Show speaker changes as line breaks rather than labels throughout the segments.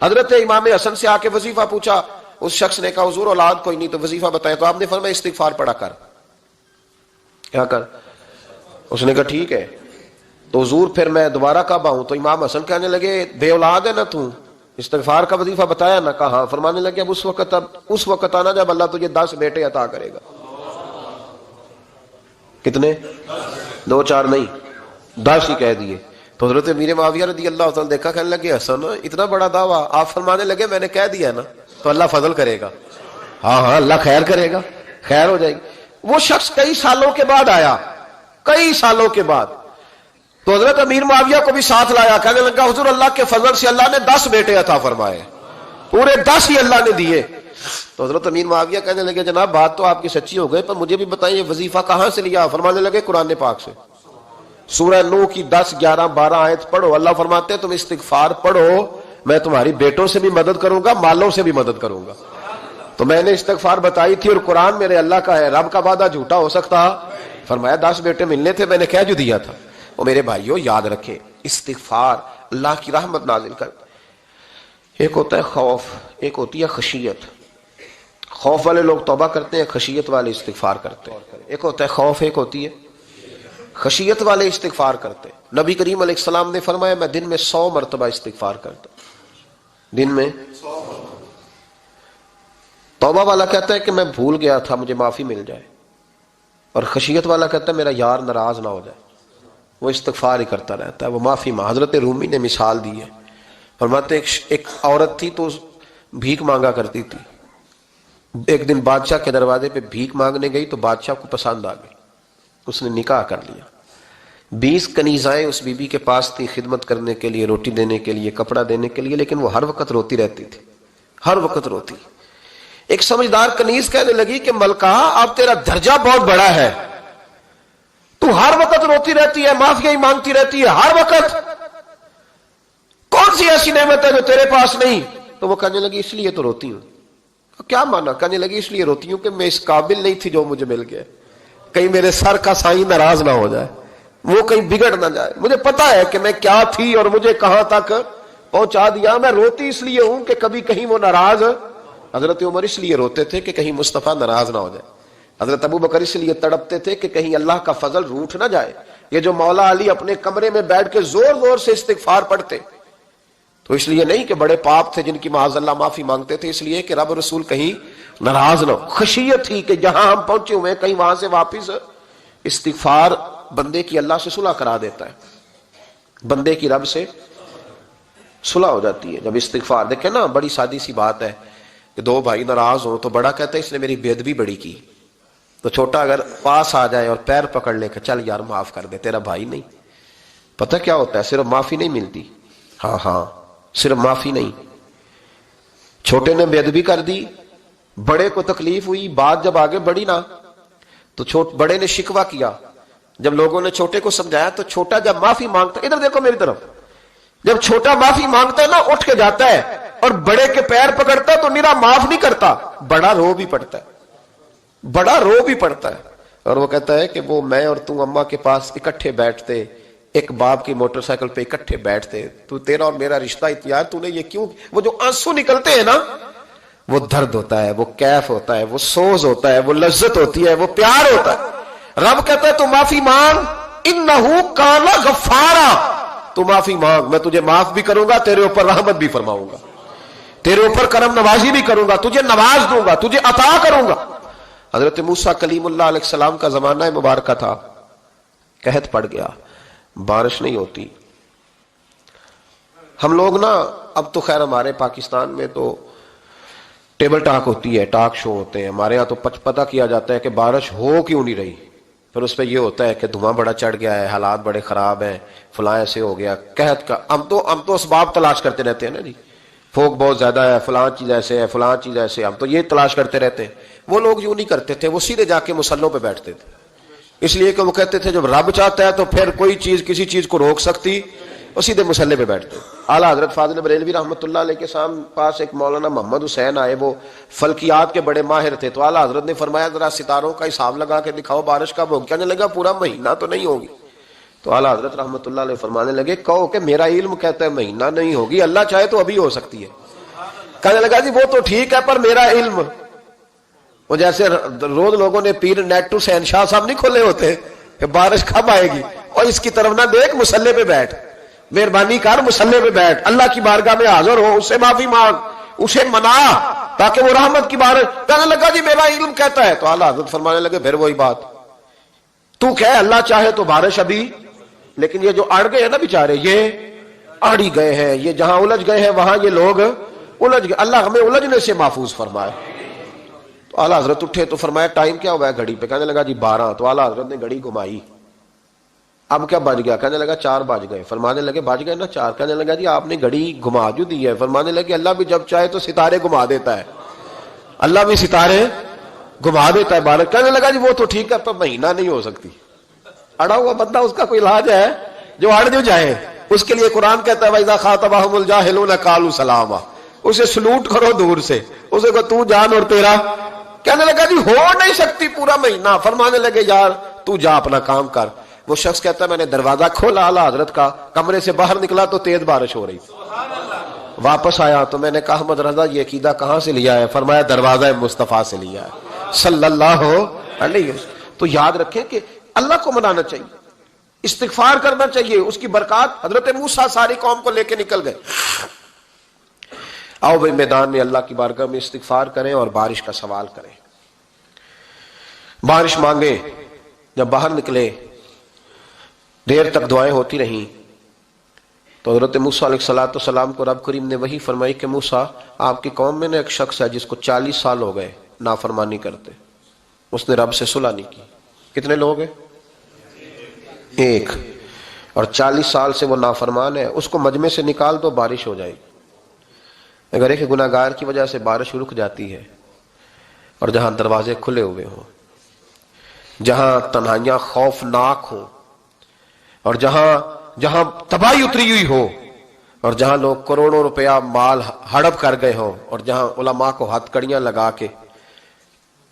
حضرت امام حسن سے آ کے وظیفہ پوچھا، اس شخص نے کہا حضور اولاد کوئی نہیں تو وظیفہ بتائے، تو آپ نے فرمایا استغفار پڑھا کر، کیا کر؟ اس نے کہا ٹھیک ہے۔ تو حضور پھر میں دوبارہ کب آؤں؟ تو امام حسن کہنے لگے بے اولاد ہے نا تو، استغفار کا وظیفہ بتایا نا؟ کہا ہاں۔ فرمانے لگے اب اس وقت آنا جب اللہ تجھے 10 بیٹے عطا کرے گا۔ کتنے؟ 2 4 نہیں، 10 ہی کہہ دیے۔ تو حضرت امیر معاویہ رضی اللہ تعالیٰ دیکھا، کہنے لگے حسن اتنا بڑا دعویٰ؟ آپ فرمانے لگے میں نے کہہ دیا نا تو اللہ فضل کرے گا، ہاں ہاں اللہ خیر کرے گا، خیر ہو جائے گی۔ وہ شخص کئی سالوں کے بعد آیا، کئی سالوں کے بعد، تو حضرت امیر معاویہ کو بھی ساتھ لایا، کہنے لگا حضور اللہ کے فضل سے اللہ نے 10 بیٹے عطا فرمائے، پورے 10 ہی اللہ نے دیے۔ تو حضرت امیر معاویہ کہنے لگے جناب بات تو آپ کی سچی ہو گئی، پر مجھے بھی بتائیے وظیفہ کہاں سے لیا؟ فرمانے لگے قرآن پاک سے، سورہ نوح کی 10 11 12 آیت پڑھو۔ اللہ فرماتے ہیں تم استغفار پڑھو، میں تمہاری بیٹوں سے بھی مدد کروں گا، مالوں سے بھی مدد کروں گا۔ تو میں نے استغفار بتائی تھی، اور قرآن میرے اللہ کا ہے، رب کا وعدہ جھوٹا ہو سکتا؟ فرمایا 10 بیٹے ملنے تھے، میں نے کہہ جو دیا تھا۔ اور میرے بھائیوں یاد رکھیں، استغفار اللہ کی رحمت نازل کر۔ ایک ہوتا ہے خوف، ایک ہوتی ہے خشیت۔ خوف والے لوگ توبہ کرتے ہیں، خشیت والے استغفار کرتے ہیں۔ ایک ہوتا ہے خوف، ایک ہوتی ہے خشیت والے استغفار کرتے ہیں۔ نبی کریم علیہ السلام نے فرمایا میں دن میں 100 مرتبہ استغفار کرتا ہوں، دن میں 100۔ توبہ والا کہتا ہے کہ میں بھول گیا تھا، مجھے معافی مل جائے، اور خشیت والا کہتا ہے میرا یار ناراض نہ ہو جائے، وہ استغفار ہی کرتا رہتا ہے، وہ معافی مانگ۔ حضرت رومی نے مثال دی ہے، فرماتے ایک عورت تھی تو بھیک مانگا کرتی تھی، ایک دن بادشاہ کے دروازے پہ بھیک مانگنے گئی تو بادشاہ کو پسند آ گئی، اس نے نکاح کر لیا۔ 20 کنیزائیں اس بی بی کے پاس تھی خدمت کرنے کے لیے، روٹی دینے کے لیے، کپڑا دینے کے لیے، لیکن وہ ہر وقت روتی رہتی تھی، ہر وقت روتی۔ ایک سمجھدار کنیز کہنے لگی کہ ملکہ اب تیرا درجہ بہت بڑا ہے، تو ہر وقت روتی رہتی ہے، معافی ہی مانگتی رہتی ہے ہر وقت، کون سی ایسی نعمت ہے جو تیرے پاس نہیں؟ تو وہ کہنے لگی اس لیے تو روتی ہوں۔ کیا مانا؟ کہنے لگی اس لیے روتی ہوں کہ میں اس قابل نہیں تھی جو مجھے مل گیا، کہیں میرے سر کا سائیں ناراض نہ ہو جائے، وہ کہیں بگڑ نہ جائے، مجھے پتا ہے کہ میں کیا تھی اور مجھے کہاں تک پہنچا دیا، میں روتی اس لیے ہوں کہ کبھی کہیں وہ ناراض۔ حضرت عمر اس لیے روتے تھے کہ کہیں مصطفیٰ ناراض نہ ہو جائے، حضرت ابو بکر اس لیے تڑپتے تھے کہ کہیں اللہ کا فضل روٹھ نہ جائے۔ یہ جو مولا علی اپنے کمرے میں بیٹھ کے زور زور سے استغفار پڑھتے، تو اس لیے نہیں کہ بڑے پاپ تھے جن کی معاذ اللہ معافی مانگتے تھے، اس لیے کہ رب رسول کہیں ناراض نہ ہو۔ خشیت تھی کہ جہاں ہم پہنچے ہوئے کہیں وہاں سے واپس۔ استغفار بندے کی اللہ سے صلح کرا دیتا ہے، بندے کی رب سے صلح ہو جاتی ہے جب استغفار۔ دیکھیں نا بڑی سادی سی بات ہے کہ 2 بھائی ناراض ہوں تو بڑا کہتا ہے اس نے میری بے ادبی بڑی کی، تو چھوٹا اگر پاس آ جائے اور پیر پکڑ لے کہ چل یار معاف کر دے، تیرا بھائی نہیں۔ پتہ کیا ہوتا ہے؟ صرف معافی نہیں ملتی، ہاں صرف معافی نہیں، چھوٹے نے بے ادبی کر دی، بڑے کو تکلیف ہوئی، بات جب آگے بڑھی نا تو بڑے نے شکوہ کیا، جب لوگوں نے چھوٹے کو سمجھایا تو چھوٹا جب معافی مانگتا، ادھر دیکھو میری طرف، جب چھوٹا معافی مانگتا ہے نا اٹھ کے جاتا ہے اور بڑے کے پیر پکڑتا ہے تو میرا معاف نہیں کرتا، بڑا رو بھی پڑتا ہے، بڑا رو بھی پڑتا ہے، اور وہ کہتا ہے کہ وہ میں اور تو اماں کے پاس اکٹھے بیٹھتے، ایک باپ کی موٹر سائیکل پہ اکٹھے بیٹھتے، تو تیرا اور میرا رشتہ اتیار تو نے یہ کیوں؟ وہ جو آنسو نکلتے ہیں نا وہ درد ہوتا ہے، وہ کیف ہوتا ہے، وہ سوز ہوتا ہے، وہ لذت ہوتی ہے، وہ پیار ہوتا ہے۔ رب کہتا ہے تو معافی مانگ، انہو کان غفارا، تو معافی مانگ، میں تجھے معاف بھی کروں گا، تیرے اوپر رحمت بھی فرماؤں گا، تیرے اوپر کرم نوازی بھی کروں گا، تجھے نواز دوں گا، تجھے عطا کروں گا۔ حضرت موسیٰ کلیم اللہ علیہ السلام کا زمانہ مبارکہ تھا، قحط پڑ گیا، بارش نہیں ہوتی۔ ہم لوگ نا اب تو خیر ہمارے پاکستان میں تو ٹیبل ٹاک ہوتی ہے، ٹاک شو ہوتے ہیں، ہمارے ہاں تو پتہ کیا جاتا ہے کہ بارش ہو کیوں نہیں رہی، پھر اس پہ یہ ہوتا ہے کہ دھواں بڑا چڑھ گیا ہے، حالات بڑے خراب ہیں، فلاں ایسے ہو گیا قحط کا۔ ہم تو اسباب تلاش کرتے رہتے ہیں نا جی، فوق بہت زیادہ ہے، فلاں چیز ایسے ہے، فلاں چیز ایسے، ہم تو یہ تلاش کرتے رہتے ہیں۔ وہ لوگ یوں نہیں کرتے تھے، وہ سیدھے جا کے مسلوں پہ بیٹھتے تھے، اس لیے کہ وہ کہتے تھے جب رب چاہتا ہے تو پھر کوئی چیز کسی چیز کو روک سکتی، وہ سیدھے مسلے پہ بیٹھتے۔ اعلیٰ حضرت فاضل بریلوی رحمۃ اللہ علیہ کے پاس ایک مولانا محمد حسین آئے، وہ فلکیات کے بڑے ماہر تھے، تو اعلیٰ حضرت نے فرمایا ذرا ستاروں کا حساب لگا کے دکھاؤ بارش کب ہوگی؟ کہنے لگا پورا مہینہ تو نہیں ہوگی۔ تو اعلیٰ حضرت رحمۃ اللہ علیہ فرمانے لگے کہو کہ میرا علم کہتا ہے مہینہ نہیں ہوگی، اللہ چاہے تو ابھی ہو سکتی ہے۔ کہنے لگا جی وہ تو ٹھیک ہے پر میرا علم، وہ جیسے روز لوگوں نے پیر نیٹ ٹو شہنشاہ صاحب نہیں کھولے ہوتے کہ بارش کب آئے گی، اور اس کی طرف نہ دیکھ، مصلے پہ بیٹھ، مہربانی کر مصلے پہ بیٹھ، اللہ کی بارگاہ میں حاضر ہو، اس سے معافی مانگ، اسے منا تاکہ وہ رحمت کی بارش۔ کہنے لگا جی میرا علم کہتا ہے، تو اعلیٰ حضرت فرمانے لگے پھر وہی بات، تو کہ اللہ چاہے تو بارش ابھی، لیکن یہ جو اڑ گئے ہیں نا بیچارے، یہ اڑ ہی گئے ہیں، یہ جہاں الجھ گئے ہیں وہاں یہ لوگ الجھ گئے، اللہ ہمیں الجھنے سے محفوظ فرمائے۔ تو اعلیٰ حضرت اٹھے تو فرمایا ٹائم کیا ہوا ہے گھڑی پہ؟ کہنے لگا جی 12۔ تو اعلیٰ حضرت نے گھڑی گھمائی، اب کیا بج گیا؟ کہنے لگا 4 بج گئے۔ فرمانے لگے بج گئے نا 4؟ کہنے لگا جی آپ نے گھڑی گھما جو دی ہے۔ فرمانے لگے اللہ بھی جب چاہے تو ستارے گھما دیتا ہے، اللہ بھی ستارے گھما دیتا ہے بارش۔ کہنے لگا جی وہ تو ٹھیک ہے پر مہینہ نہیں ہو سکتی، اڑا ہوا بندہ اس کا کوئی علاج ہے جو اڑ جو جائے، اس کے لیے قرآن کہتا ہے وَإِذَا خَاطَبَهُمُ الْجَاهِلُونَ قَالُوا سَلَامًا، اسے سلوٹ کرو دور سے، اسے کو تو جان اور تیرا۔ کہنے لگا جی ہو نہیں سکتی پورا مہینہ۔ فرمانے لگے یار تو جا اپنا کام کر۔ وہ شخص کہتا ہے میں نے دروازہ کھولا اعلیٰ حضرت کا، کمرے سے باہر نکلا تو تیز بارش ہو رہی، واپس آیا تو میں نے کہا احمد رضا یہ عقیدہ کہاں سے لیا ہے؟ فرمایا دروازہ مصطفیٰ سے لیا ہے صلی اللہ علیہ وسلم۔ تو یاد رکھیں کہ اللہ کو منانا چاہیے، استغفار کرنا چاہیے، اس کی برکات۔ حضرت موسیٰ ساری قوم کو لے کے نکل گئے۔ آؤ بھائی میدان میں اللہ کی بارگاہ میں استغفار کریں اور بارش کا سوال کریں، بارش مانگیں۔ جب باہر نکلے دیر تک دعائیں ہوتی رہیں تو حضرت موسیٰ علیہ السلام کو رب کریم نے وحی فرمائی کہ موسیٰ آپ کی قوم میں نے ایک شخص ہے جس کو 40 سال ہو گئے نافرمانی کرتے، اس نے رب سے صلح نہیں کی۔ کتنے لوگ ہیں؟ ایک، اور 40 سال سے وہ نافرمان ہے، اس کو مجمع سے نکال دو بارش ہو جائے گی۔ اگر ایک گناہگار کی وجہ سے بارش رک جاتی ہے، اور جہاں دروازے کھلے ہوئے ہوں، جہاں تنہائیاں خوفناک ہوں، اور جہاں تباہی اتری ہوئی ہو، اور جہاں لوگ کروڑوں روپیہ مال ہڑپ کر گئے ہوں، اور جہاں علماء کو ہاتھ کڑیاں لگا کے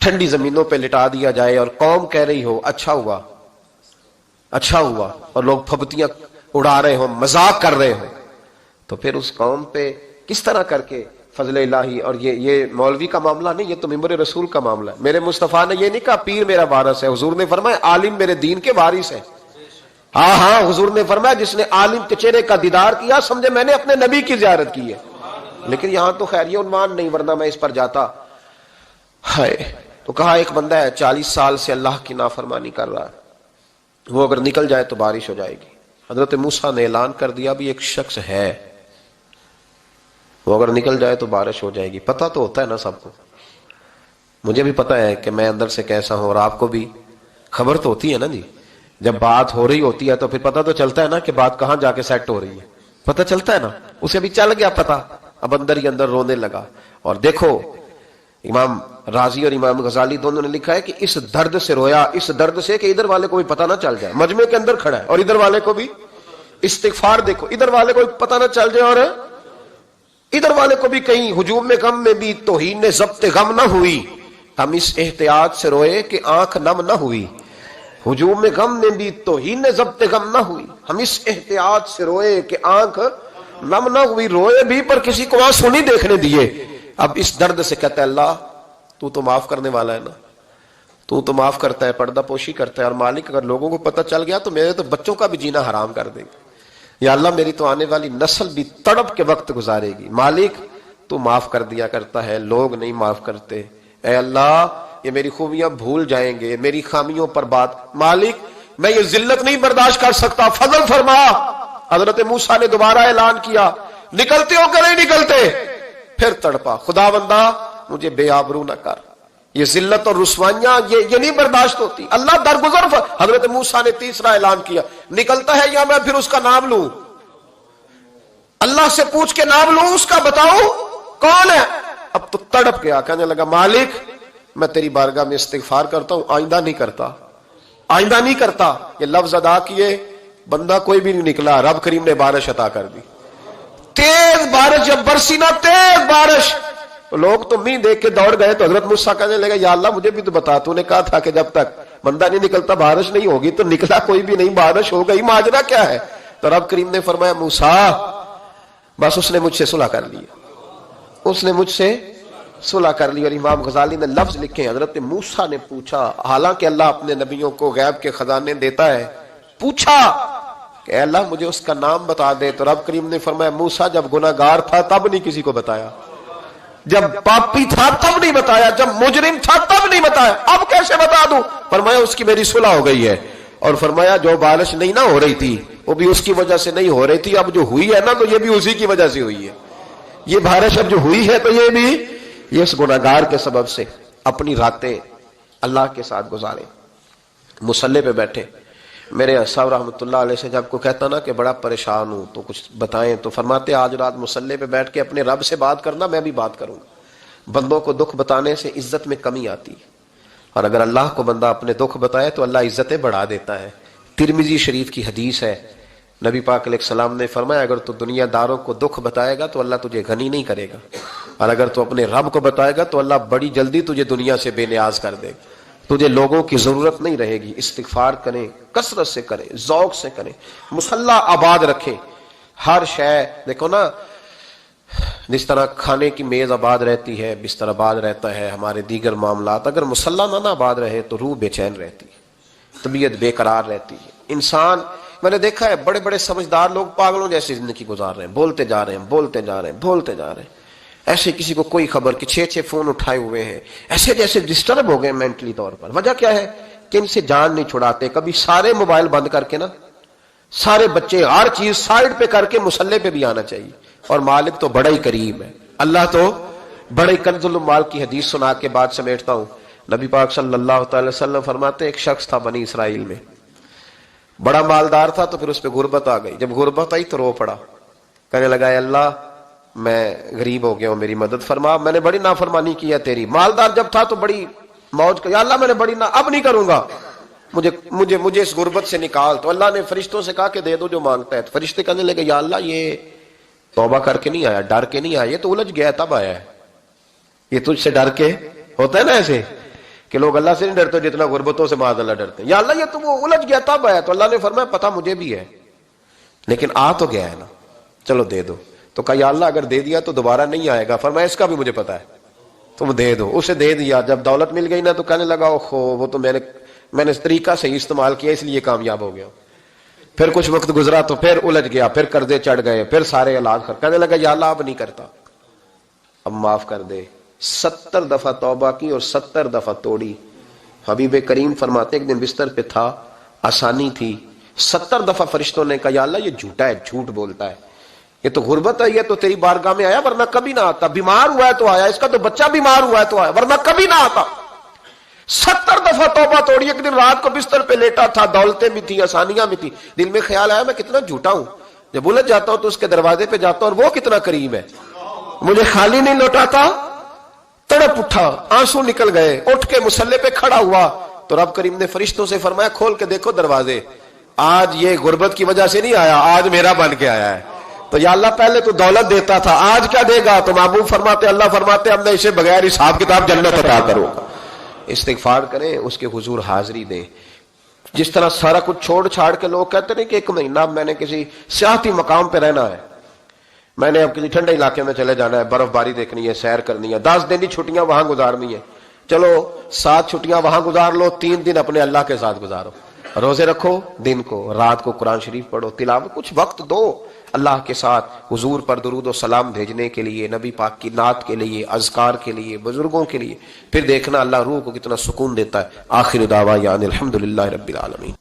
ٹھنڈی زمینوں پہ لٹا دیا جائے اور قوم کہہ رہی ہو اچھا ہوا اچھا ہوا، اور لوگ پھبتیاں اڑا رہے ہوں، مذاق کر رہے ہوں، تو پھر اس قوم پہ کس طرح کر کے فضل الہی۔ اور یہ مولوی کا معاملہ نہیں، یہ تو ممبر رسول کا معاملہ ہے۔ میرے مصطفیٰ نے یہ نہیں کہا پیر میرا وارث ہے، حضور نے فرمایا عالم میرے دین کے وارث ہے۔ ہاں حضور نے فرمایا جس نے عالم کے چہرے کا دیدار کیا سمجھے میں نے اپنے نبی کی زیارت کی ہے۔ لیکن یہاں تو خیر یہ عنوان نہیں، ورنہ میں اس پر جاتا ہے۔ تو کہا ایک بندہ ہے 40 سال سے اللہ کی نافرمانی کر رہا ہے، وہ اگر نکل جائے تو بارش ہو جائے گی۔ حضرت موسیٰ نے اعلان کر دیا بھی ایک شخص ہے، وہ اگر نکل جائے تو بارش ہو جائے گی۔ پتہ تو ہوتا ہے نا سب کو، مجھے بھی پتہ ہے کہ میں اندر سے کیسا ہوں، اور آپ کو بھی خبر تو ہوتی ہے نا جی۔ جب بات ہو رہی ہوتی ہے تو پھر پتہ تو چلتا ہے نا کہ بات کہاں جا کے سیٹ ہو رہی ہے، پتہ چلتا ہے نا۔ اسے بھی چل گیا پتہ، اب اندر ہی اندر رونے لگا۔ اور دیکھو امام رازی اور امام غزالی دونوں نے لکھا ہے کہ اس درد سے رویا، اس درد سے کہ ادھر والے کو بھی پتہ نہ چل جائے، مجمع کے اندر کھڑا ہے اور ادھر والے کو بھی استغفار، دیکھو ادھر والے کو پتہ نہ چل جائے اور ادھر والے کو بھی کہیں ہجوم میں غم میں بھی توہین ضبط غم نہ ہوئی، ہم اس احتیاط سے روئے کہ آنکھ نم نہ ہوئی۔ ہجوم میں غم میں بھی توہین ضبط غم نہ ہوئی، ہم اس احتیاط سے روئے کہ آنکھ نم نہ ہوئی، روئے بھی پر کسی کو آنسو نہیں دیکھنے دیے۔ اب اس درد سے کہتا ہے اللہ تو معاف کرنے والا ہے نا، تو معاف کرتا ہے، پردہ پوشی کرتا ہے، اور مالک اگر لوگوں کو پتہ چل گیا تو میرے تو بچوں کا بھی جینا حرام کر دے گا، یا اللہ میری تو آنے والی نسل بھی تڑپ کے وقت گزارے گی۔ مالک تو معاف کر دیا کرتا ہے، لوگ نہیں معاف کرتے، اے اللہ یہ میری خوبیاں بھول جائیں گے، میری خامیوں پر بات، مالک میں یہ ذلت نہیں برداشت کر سکتا، فضل فرما۔ حضرت موسیٰ نے دوبارہ اعلان کیا نکلتے ہو کہ نہیں نکلتے؟ پھر تڑپا خدا بندہ مجھے بے آبرو نہ کر، یہ ذلت اور رسوائیاں یہ نہیں برداشت ہوتی، اللہ درگزر۔ حضرت موسیٰ نے تیسرا اعلان کیا نکلتا ہے یا میں پھر اس کا نام لوں، اللہ سے پوچھ کے نام لوں اس کا، بتاؤ کون ہے؟ اب تو تڑپ گیا، کہنے لگا مالک میں تیری بارگاہ میں استغفار کرتا ہوں، آئندہ نہیں کرتا، آئندہ نہیں کرتا۔ یہ لفظ ادا کیے، بندہ کوئی بھی نہیں نکلا، رب کریم نے بارش عطا کر دی، تیز بارش، جب برسی نا تیز بارش، لوگ تو منہ دیکھ کے دوڑ گئے۔ تو حضرت موسیٰ کہنے لگا یا اللہ مجھے بھی تو بتا، تو نے کہا تھا کہ جب تک بندہ نہیں نکلتا بارش نہیں ہوگی، تو نکلا کوئی بھی نہیں، بارش ہو گئی، ماجرا کیا ہے؟ تو رب کریم نے فرمایا موسیٰ بس اس نے مجھ سے صلح کر لی، اس نے مجھ سے صلح کر لی. اور امام غزالی نے لفظ لکھے, حضرت موسیٰ نے پوچھا, حالانکہ اللہ اپنے نبیوں کو غیب کے خزانے دیتا ہے, پوچھا کہ اے اللہ مجھے اس کا نام بتا دے. تو رب کریم نے فرمایا موسیٰ جب گناہگار تھا تب نہیں کسی کو بتایا, جب پاپی تھا تب نہیں بتایا, جب مجرم تھا تب نہیں بتایا, اب کیسے بتا دوں؟ فرمایا اس کی میری صلح ہو گئی ہے. اور فرمایا جو بارش نہیں نہ ہو رہی تھی وہ بھی اس کی وجہ سے نہیں ہو رہی تھی, اب جو ہوئی ہے نا تو یہ بھی اسی کی وجہ سے ہوئی ہے. یہ بارش اب جو ہوئی ہے تو یہ بھی یہ اس گناہگار کے سبب سے. اپنی راتیں اللہ کے ساتھ گزارے, مصلی پہ بیٹھے. میرے صاحب رحمۃ اللہ علیہ سے جب کو کہتا نا کہ بڑا پریشان ہوں تو کچھ بتائیں, تو فرماتے آج رات مصلی پہ بیٹھ کے اپنے رب سے بات کرنا, میں بھی بات کروں گا. بندوں کو دکھ بتانے سے عزت میں کمی آتی ہے, اور اگر اللہ کو بندہ اپنے دکھ بتائے تو اللہ عزتیں بڑھا دیتا ہے. ترمذی شریف کی حدیث ہے, نبی پاک علیہ السلام نے فرمایا اگر تو دنیا داروں کو دکھ بتائے گا تو اللہ تجھے غنی نہیں کرے گا, اور اگر تو اپنے رب کو بتائے گا تو اللہ بڑی جلدی تجھے دنیا سے بے نیاز کر دے گا. تجھے لوگوں کی ضرورت نہیں رہے گی. استغفار کریں, کثرت سے کریں, ذوق سے کریں, مصلی آباد رکھیں. ہر شے دیکھو نا, جس طرح کھانے کی میز آباد رہتی ہے, بستر آباد رہتا ہے, ہمارے دیگر معاملات, اگر مصلی نہ آباد رہے تو روح بے چین رہتی ہے, طبیعت بے قرار رہتی ہے. انسان, میں نے دیکھا ہے بڑے بڑے سمجھدار لوگ پاگلوں جیسی زندگی گزار رہے ہیں, بولتے جا رہے ہیں, بولتے جا رہے ہیں, بولتے جا رہے ہیں, ایسے کسی کو کوئی خبر کہ 6 فون اٹھائے ہوئے ہیں, ایسے جیسے ڈسٹرب ہو گئے مینٹلی طور پر. وجہ کیا ہے کہ ان سے جان نہیں چھڑاتے. کبھی سارے موبائل بند کر کے نا, سارے بچے ہر چیز سائڈ پہ کر کے مصلی پہ بھی آنا چاہیے. اور مالک تو بڑا ہی قریب ہے, اللہ تو بڑا ہی کنز المال کی حدیث سنا کے بعد سمیٹتا ہوں. نبی پاک صلی اللہ تعالی وسلم فرماتے ایک شخص تھا بنی اسرائیل میں, بڑا مالدار تھا, تو پھر اس پہ غربت آ گئی. جب غربت آئی تو رو پڑا, کہنے لگا اے اللہ میں غریب ہو گیا ہوں, میری مدد فرما, میں نے بڑی نافرمانی کی ہے تیری. مالدار جب تھا تو بڑی موج کر, یا اللہ میں نے بڑی اب نہیں کروں گا, مجھے اس غربت سے نکال. تو اللہ نے فرشتوں سے کہا کہ دے دو جو مانگتا ہے. تو فرشتے کہنے لگے یا اللہ یہ توبہ کر کے نہیں آیا, ڈر کے نہیں آیا, یہ تو الجھ گیا تب آیا ہے. یہ تجھ سے ڈر کے ہوتا ہے نا ایسے کہ لوگ اللہ سے نہیں ڈرتے جتنا غربتوں سے معاذ اللہ ڈرتے ہیں. یا اللہ یہ تو وہ الجھ گیا تب آیا. تو اللہ نے فرمایا پتہ مجھے بھی ہے, لیکن آ تو گیا ہے نا, چلو دے دو. تو کہا یا اللہ اگر دے دیا تو دوبارہ نہیں آئے گا. فرمایا اس کا بھی مجھے پتا ہے, تم دے دو. اسے دے دیا. جب دولت مل گئی نا تو کہنے لگا اوہو وہ تو میں نے اس طریقہ سے استعمال کیا اس لیے کامیاب ہو گیا. پھر کچھ وقت گزرا تو پھر الجھ گیا, پھر قرضے چڑھ گئے, پھر سارے علاج کہنے لگا یا اللہ اب نہیں کرتا, اب معاف کر دے. 70 دفعہ توبہ کی اور 70 دفعہ توڑی. حبیب کریم فرماتے ایک دن بستر پہ تھا, آسانی تھی, 70 دفعہ فرشتوں نے کہا یا اللہ یہ جھوٹا ہے, جھوٹ بولتا ہے, یہ تو غربت ہے, یہ تو تیری بارگاہ میں آیا ورنہ کبھی نہ آتا, بیمار ہوا ہے تو آیا, اس کا تو بچہ بیمار ہوا ہے تو آیا ورنہ کبھی نہ آتا. 70 دفعہ توبہ توڑی. ایک دن رات کو بستر پہ لیٹا تھا, دولتیں بھی تھی, آسانیاں بھی تھی, دل میں خیال آیا میں کتنا جھوٹا ہوں, جب الجھ جاتا ہوں تو اس کے دروازے پہ جاتا ہوں اور وہ کتنا قریب ہے, مجھے خالی نہیں لوٹاتا. تڑپ اٹھا, آنسو نکل گئے, اٹھ کے مصلی پہ کھڑا ہوا. تو رب کریم نے فرشتوں سے فرمایا کھول کے دیکھو دروازے, آج یہ غربت کی وجہ سے نہیں آیا, آج میرا بن کے آیا ہے. تو یا اللہ پہلے تو دولت دیتا تھا, آج کیا دے گا؟ تو محبوب فرماتے اللہ فرماتے اب میں اسے بغیر حساب کتاب جنت عطا کروں گا. استغفار کریں, اس کے حضور حاضری دیں. جس طرح سارا کچھ چھوڑ چھاڑ کے لوگ کہتے ہیں کہ 1 مہینہ اب میں نے کسی سیاحتی مقام پہ رہنا ہے, میں نے اب کسی ٹھنڈے علاقے میں چلے جانا ہے, برف باری دیکھنی ہے, سیر کرنی ہے, 10 دن کی چھٹیاں وہاں گزارنی ہے. چلو 7 چھٹیاں وہاں گزار لو, 3 دن اپنے اللہ کے ساتھ گزارو, روزے رکھو, دن کو رات کو قرآن شریف پڑھو, تلاوت, کچھ وقت دو اللہ کے ساتھ. حضور پر درود و سلام بھیجنے کے لیے, نبی پاک کی نعت کے لیے, اذکار کے لیے, بزرگوں کے لیے, پھر دیکھنا اللہ روح کو کتنا سکون دیتا ہے. آخر دعوانا الحمدللہ رب العالمین.